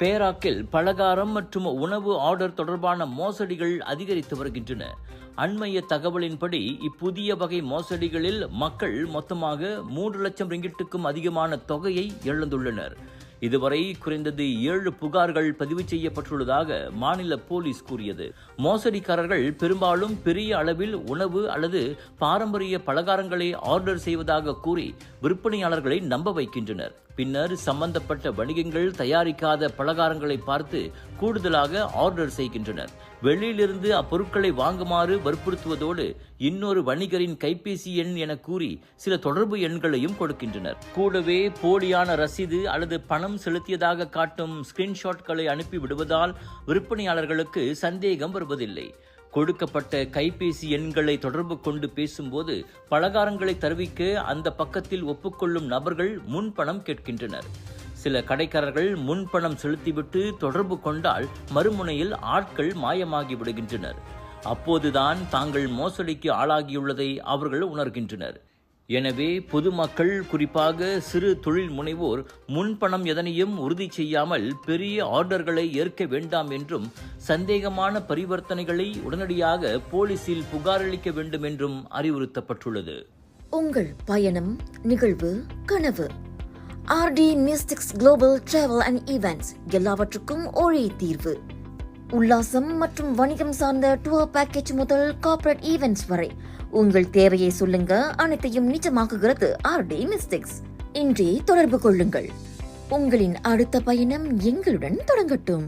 பேராக்கில் பலகாரம் மற்றும் உணவு ஆர்டர் தொடர்பான மோசடிகள் அதிகரித்து வருகின்றன. அண்மைய தகவலின்படி இப்புதிய வகை மோசடிகளில் மக்கள் மொத்தமாக 3 லட்சம் ரிங்கிட்டுக்கும் அதிகமான தொகையை இழந்துள்ளனர். இதுவரை குறைந்தது 7 புகார்கள் பதிவு செய்யப்பட்டுள்ளதாக மாநில போலீஸ் கூறியது. மோசடிக்காரர்கள் பெரும்பாலும் பெரிய அளவில் உணவு அல்லது பாரம்பரிய பலகாரங்களை ஆர்டர் செய்வதாக கூறி விற்பனையாளர்களை நம்ப வைக்கின்றனர். பின்னர் சம்பந்தப்பட்ட வணிகங்கள் தயாரிக்காத பலகாரங்களை பார்த்து கூடுதலாக ஆர்டர் செய்கின்றனர். வெளியிலிருந்து அப்பொருட்களை வாங்குமாறு வற்புறுத்துவதோடு இன்னொரு வணிகரின் கைபேசி எண் என கூறி சில தொடர்பு எண்களையும் கொடுக்கின்றனர். கூடவே போலியான ரசீது அல்லது பணம் செலுத்தியதாக காட்டும் ஸ்கிரீன்ஷாட்களை அனுப்பி விடுவதால் விற்பனையாளர்களுக்கு சந்தேகம் வருவதில்லை. கொடுக்கப்பட்ட கைபேசி எண்களை தொடர்பு கொண்டு பேசும்போது பலகாரங்களை தருவிக்க அந்த பக்கத்தில் ஒப்புக்கொள்ளும் நபர்கள் முன்பணம் கேட்கின்றனர். சில கடைக்காரர்கள் முன்பணம் செலுத்திவிட்டு தொடர்பு கொண்டால் மறுமுனையில் ஆட்கள் மாயமாகி விடுகின்றனர். அப்போதுதான் தாங்கள் மோசடிக்கு ஆளாகியுள்ளதை அவர்கள் உணர்கின்றனர். எனவே பொதுமக்கள், குறிப்பாக சிறு தொழில் முனைவோர் முன்பணம் எதனையும் உறுதி செய்யாமல் பெரிய ஆர்டர்களை ஏற்க வேண்டாம் என்றும், சந்தேகமான பரிவர்த்தனைகளை உடனடியாக போலீசில் புகாரளிக்க வேண்டும் என்றும் அறிவுறுத்தப்பட்டுள்ளது. உங்கள் பயணம், நிகழ்வு, கனவு RD mystics global travel and events எல்லாவற்றுக்கும் ஒரே தீர்வு. உல்லாசம் மற்றும் வணிகம் சார்ந்த டூர் பேக்கேஜ் முதல் கார்ப்பரேட் ஈவென்ட்ஸ் வரை உங்கள் தேவையை சொல்லுங்க, அனைத்தையும் நிஜமாக்குகிறது RD மிஸ்டிக்ஸ். இன்றே தொடர்பு கொள்ளுங்கள். உங்களின் அடுத்த பயணம் எங்களுடன் தொடங்கட்டும்.